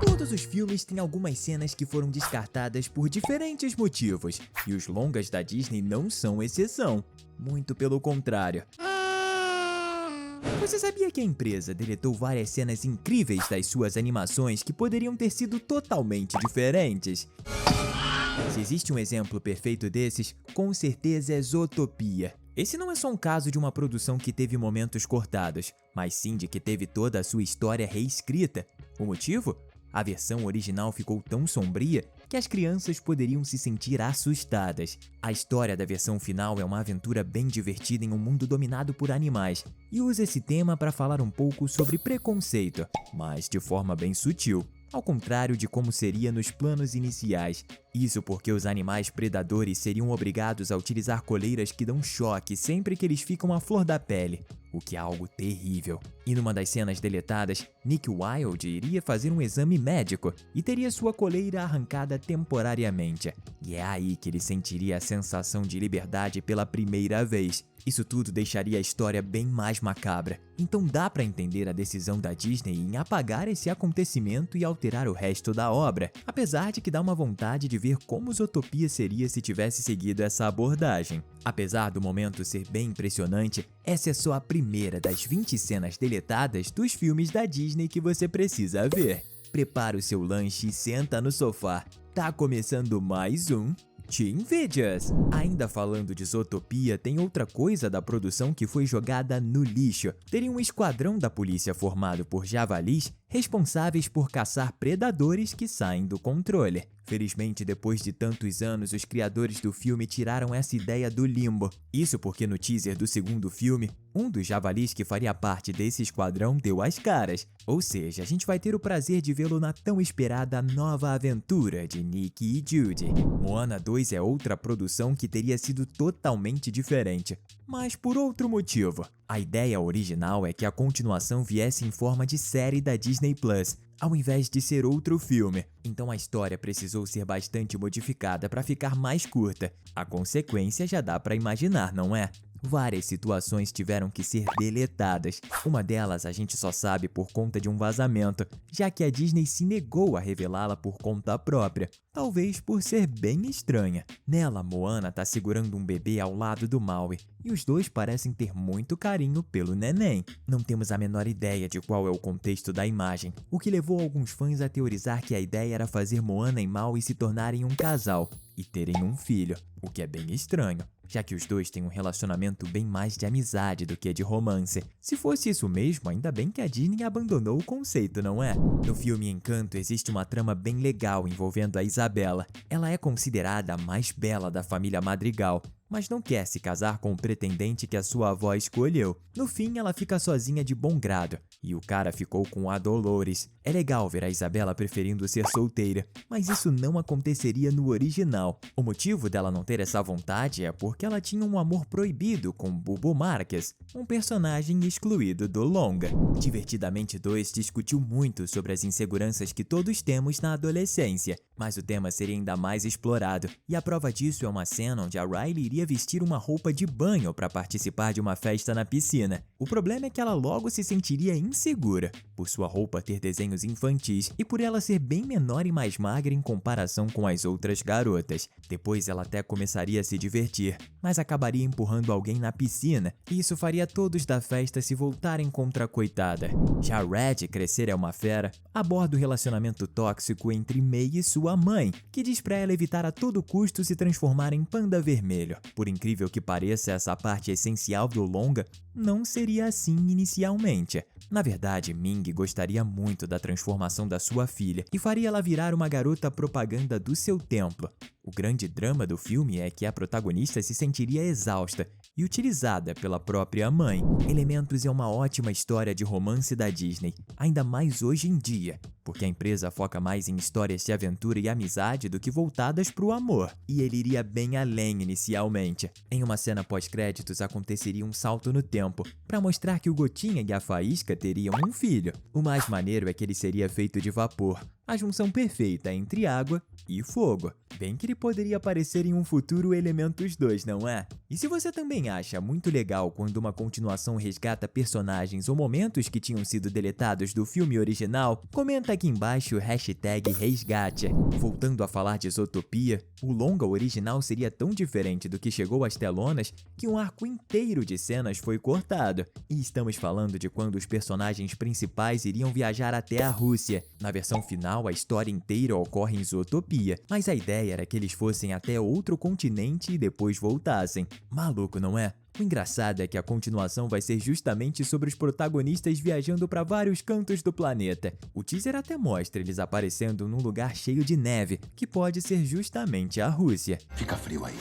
Todos os filmes têm algumas cenas que foram descartadas por diferentes motivos, e os longas da Disney não são exceção. Muito pelo contrário. Você sabia que a empresa deletou várias cenas incríveis das suas animações que poderiam ter sido totalmente diferentes? Se existe um exemplo perfeito desses, com certeza é Zootopia. Esse não é só um caso de uma produção que teve momentos cortados, mas sim de que teve toda a sua história reescrita. O motivo? A versão original ficou tão sombria que as crianças poderiam se sentir assustadas. A história da versão final é uma aventura bem divertida em um mundo dominado por animais e usa esse tema para falar um pouco sobre preconceito, mas de forma bem sutil, ao contrário de como seria nos planos iniciais. Isso porque os animais predadores seriam obrigados a utilizar coleiras que dão choque sempre que eles ficam à flor da pele, o que é algo terrível. E numa das cenas deletadas, Nick Wilde iria fazer um exame médico e teria sua coleira arrancada temporariamente. E é aí que ele sentiria a sensação de liberdade pela primeira vez. Isso tudo deixaria a história bem mais macabra. Então dá pra entender a decisão da Disney em apagar esse acontecimento e alterar o resto da obra, apesar de que dá uma vontade de ver como Zootopia seria se tivesse seguido essa abordagem. Apesar do momento ser bem impressionante, essa é só a primeira das 20 cenas deletadas dos filmes da Disney que você precisa ver. Prepara o seu lanche e senta no sofá. Tá começando mais um Teen Videos. Ainda falando de Zootopia, tem outra coisa da produção que foi jogada no lixo. Teria um esquadrão da polícia formado por javalis responsáveis por caçar predadores que saem do controle. Felizmente, depois de tantos anos, os criadores do filme tiraram essa ideia do limbo. Isso porque no teaser do segundo filme, um dos javalis que faria parte desse esquadrão deu as caras. Ou seja, a gente vai ter o prazer de vê-lo na tão esperada nova aventura de Nick e Judy. Moana 2 é outra produção que teria sido totalmente diferente, mas por outro motivo. A ideia original é que a continuação viesse em forma de série da Disney Plus, ao invés de ser outro filme. Então a história precisou ser bastante modificada para ficar mais curta. A consequência já dá para imaginar, não é? Várias situações tiveram que ser deletadas. Uma delas a gente só sabe por conta de um vazamento, já que a Disney se negou a revelá-la por conta própria, talvez por ser bem estranha. Nela, Moana tá segurando um bebê ao lado do Maui, e os dois parecem ter muito carinho pelo neném. Não temos a menor ideia de qual é o contexto da imagem, o que levou alguns fãs a teorizar que a ideia era fazer Moana e Maui se tornarem um casal e terem um filho, o que é bem estranho, já que os dois têm um relacionamento bem mais de amizade do que de romance. Se fosse isso mesmo, ainda bem que a Disney abandonou o conceito, não é? No filme Encanto existe uma trama bem legal envolvendo a Isabela. Ela é considerada a mais bela da família Madrigal, mas não quer se casar com o pretendente que a sua avó escolheu. No fim, ela fica sozinha de bom grado, e o cara ficou com a Dolores. É legal ver a Isabela preferindo ser solteira, mas isso não aconteceria no original. O motivo dela não ter essa vontade é porque ela tinha um amor proibido com Bubu Marques, um personagem excluído do longa. Divertidamente 2 discutiu muito sobre as inseguranças que todos temos na adolescência, mas o tema seria ainda mais explorado, e a prova disso é uma cena onde a Riley iria vestir uma roupa de banho para participar de uma festa na piscina. O problema é que ela logo se sentiria insegura, por sua roupa ter desenhos infantis e por ela ser bem menor e mais magra em comparação com as outras garotas. Depois ela até começaria a se divertir, mas acabaria empurrando alguém na piscina, e isso faria todos da festa se voltarem contra a coitada. Já Red, crescer é uma fera, aborda o relacionamento tóxico entre May e sua mãe, que diz pra ela evitar a todo custo se transformar em panda vermelho. Por incrível que pareça, essa parte essencial do longa não seria assim inicialmente. Na verdade, Ming gostaria muito da transformação da sua filha e faria ela virar uma garota propaganda do seu templo. O grande drama do filme é que a protagonista se sentiria exausta e utilizada pela própria mãe. Elementos é uma ótima história de romance da Disney, ainda mais hoje em dia, porque a empresa foca mais em histórias de aventura e amizade do que voltadas para o amor, e ele iria bem além inicialmente. Em uma cena pós-créditos aconteceria um salto no tempo, para mostrar que o Gotinha e a Faísca teriam um filho. O mais maneiro é que ele seria feito de vapor, a junção perfeita entre água e fogo. Bem que ele poderia aparecer em um futuro Elementos 2, não é? E se você também acha muito legal quando uma continuação resgata personagens ou momentos que tinham sido deletados do filme original, comenta aqui embaixo o #resgate. Voltando a falar de Zootopia, o longa original seria tão diferente do que chegou às telonas que um arco inteiro de cenas foi cortado. E estamos falando de quando os personagens principais iriam viajar até a Rússia. Na versão final, a história inteira ocorre em Zootopia, mas a ideia era que eles fossem até outro continente e depois voltassem. Maluco, não é? O engraçado é que a continuação vai ser justamente sobre os protagonistas viajando para vários cantos do planeta. O teaser até mostra eles aparecendo num lugar cheio de neve, que pode ser justamente a Rússia. Fica frio aí.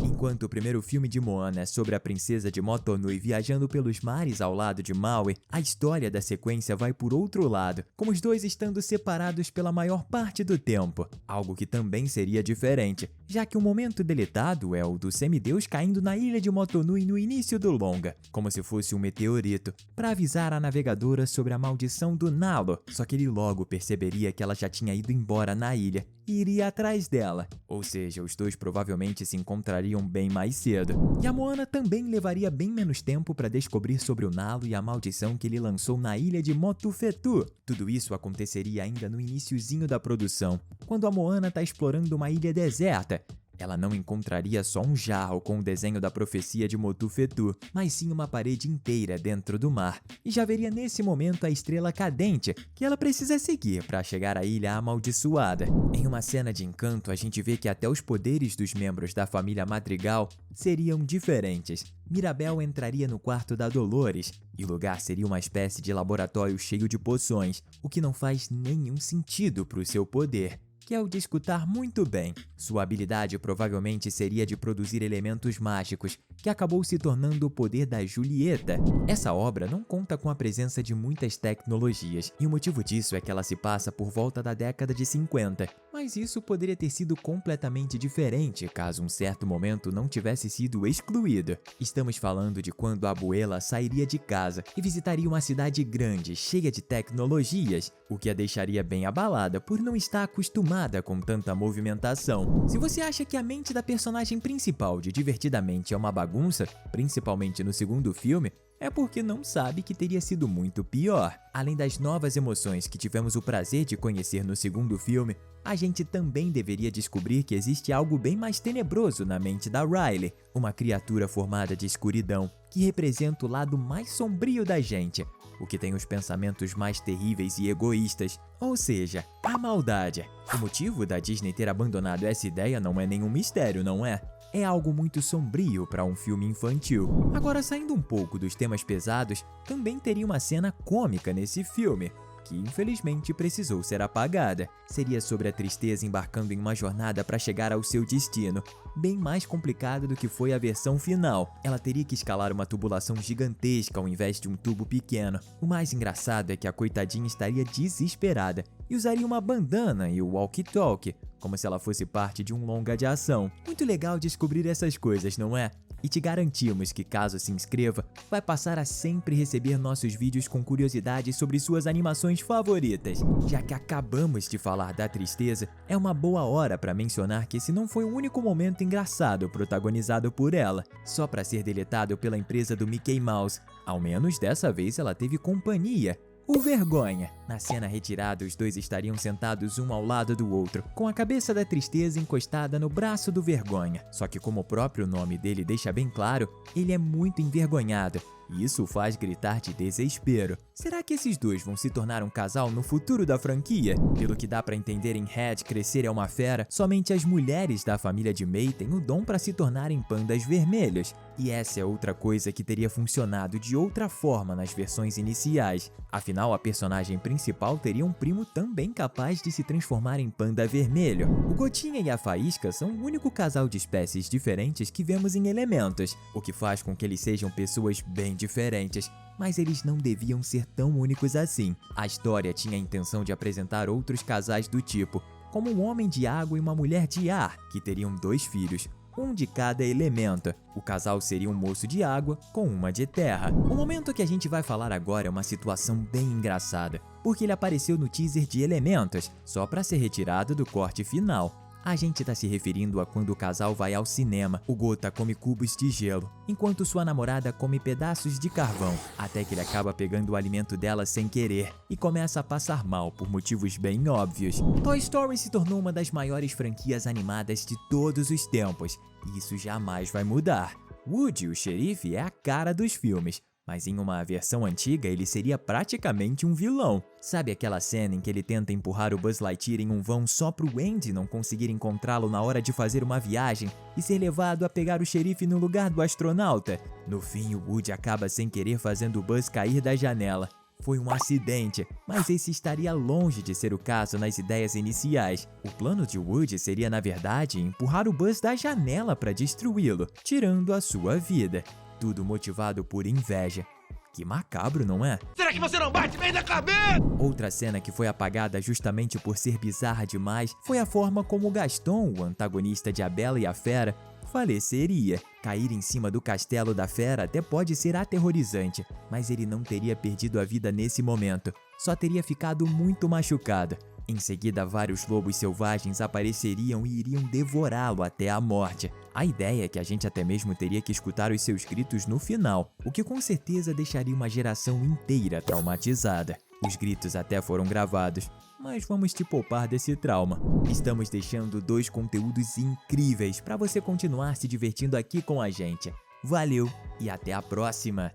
Enquanto o primeiro filme de Moana é sobre a princesa de Motonui viajando pelos mares ao lado de Maui, a história da sequência vai por outro lado, com os dois estando separados pela maior parte do tempo. Algo que também seria diferente, já que o momento deletado é o do semideus caindo na ilha de Motonui no início do longa, como se fosse um meteorito, para avisar a navegadora sobre a maldição do Nalo, só que ele logo perceberia que ela já tinha ido embora na ilha e iria atrás dela, ou seja, os dois provavelmente se encontrariam bem mais cedo. E a Moana também levaria bem menos tempo para descobrir sobre o Nalo e a maldição que ele lançou na ilha de Motufetu. Tudo isso aconteceria ainda no iniciozinho da produção, quando a Moana está explorando uma ilha deserta. Ela não encontraria só um jarro com o desenho da profecia de Motufetu, mas sim uma parede inteira dentro do mar. E já veria nesse momento a estrela cadente, que ela precisa seguir para chegar à ilha amaldiçoada. Em uma cena de encanto, a gente vê que até os poderes dos membros da família Madrigal seriam diferentes. Mirabel entraria no quarto da Dolores, e o lugar seria uma espécie de laboratório cheio de poções, o que não faz nenhum sentido para o seu poder, que é o de escutar muito bem. Sua habilidade provavelmente seria de produzir elementos mágicos, que acabou se tornando o poder da Julieta. Essa obra não conta com a presença de muitas tecnologias, e o motivo disso é que ela se passa por volta da década de 50. Mas isso poderia ter sido completamente diferente caso um certo momento não tivesse sido excluído. Estamos falando de quando a Abuela sairia de casa e visitaria uma cidade grande, cheia de tecnologias, o que a deixaria bem abalada por não estar acostumada com tanta movimentação. Se você acha que a mente da personagem principal de Divertidamente é uma bagunça, principalmente no segundo filme, é porque não sabe que teria sido muito pior. Além das novas emoções que tivemos o prazer de conhecer no segundo filme, a gente também deveria descobrir que existe algo bem mais tenebroso na mente da Riley, uma criatura formada de escuridão, que representa o lado mais sombrio da gente, o que tem os pensamentos mais terríveis e egoístas, ou seja, a maldade. O motivo da Disney ter abandonado essa ideia não é nenhum mistério, não é? É algo muito sombrio para um filme infantil. Agora, saindo um pouco dos temas pesados, também teria uma cena cômica nesse filme, que infelizmente precisou ser apagada. Seria sobre a tristeza embarcando em uma jornada para chegar ao seu destino, bem mais complicada do que foi a versão final. Ela teria que escalar uma tubulação gigantesca ao invés de um tubo pequeno. O mais engraçado é que a coitadinha estaria desesperada e usaria uma bandana e o walkie-talkie, como se ela fosse parte de um longa de ação. Muito legal descobrir essas coisas, não é? E te garantimos que, caso se inscreva, vai passar a sempre receber nossos vídeos com curiosidades sobre suas animações favoritas. Já que acabamos de falar da tristeza, é uma boa hora para mencionar que esse não foi o único momento engraçado protagonizado por ela, só para ser deletado pela empresa do Mickey Mouse. Ao menos dessa vez ela teve companhia. O Vergonha. Na cena retirada, os dois estariam sentados um ao lado do outro, com a cabeça da tristeza encostada no braço do Vergonha. Só que, como o próprio nome dele deixa bem claro, ele é muito envergonhado. E isso o faz gritar de desespero. Será que esses dois vão se tornar um casal no futuro da franquia? Pelo que dá pra entender em Red Crescer é uma Fera, somente as mulheres da família de May têm o dom pra se tornarem pandas vermelhos. E essa é outra coisa que teria funcionado de outra forma nas versões iniciais. Afinal, a personagem principal teria um primo também capaz de se transformar em panda vermelho. O Gotinha e a Faísca são o único casal de espécies diferentes que vemos em Elementos, o que faz com que eles sejam pessoas bem diferentes, mas eles não deviam ser tão únicos assim. A história tinha a intenção de apresentar outros casais do tipo, como um homem de água e uma mulher de ar, que teriam 2 filhos, um de cada elemento. O casal seria um moço de água com uma de terra. O momento que a gente vai falar agora é uma situação bem engraçada, porque ele apareceu no teaser de Elementos, só para ser retirado do corte final. A gente tá se referindo a quando o casal vai ao cinema. O Gota come cubos de gelo, enquanto sua namorada come pedaços de carvão, até que ele acaba pegando o alimento dela sem querer e começa a passar mal por motivos bem óbvios. Toy Story se tornou uma das maiores franquias animadas de todos os tempos, e isso jamais vai mudar. Woody, o xerife, é a cara dos filmes, mas em uma versão antiga ele seria praticamente um vilão. Sabe aquela cena em que ele tenta empurrar o Buzz Lightyear em um vão só pro Andy não conseguir encontrá-lo na hora de fazer uma viagem e ser levado a pegar o xerife no lugar do astronauta? No fim, o Woody acaba sem querer fazendo o Buzz cair da janela. Foi um acidente, mas esse estaria longe de ser o caso nas ideias iniciais. O plano de Woody seria, na verdade, empurrar o Buzz da janela para destruí-lo, tirando a sua vida. Tudo motivado por inveja. Que macabro, não é? Será que você não bate bem na cabeça? Outra cena que foi apagada justamente por ser bizarra demais foi a forma como Gaston, o antagonista de A Bela e a Fera, faleceria. Cair em cima do castelo da fera até pode ser aterrorizante, mas ele não teria perdido a vida nesse momento, só teria ficado muito machucado. Em seguida, vários lobos selvagens apareceriam e iriam devorá-lo até a morte. A ideia é que a gente até mesmo teria que escutar os seus gritos no final, o que com certeza deixaria uma geração inteira traumatizada. Os gritos até foram gravados, mas vamos te poupar desse trauma. Estamos deixando 2 conteúdos incríveis para você continuar se divertindo aqui com a gente. Valeu e até a próxima!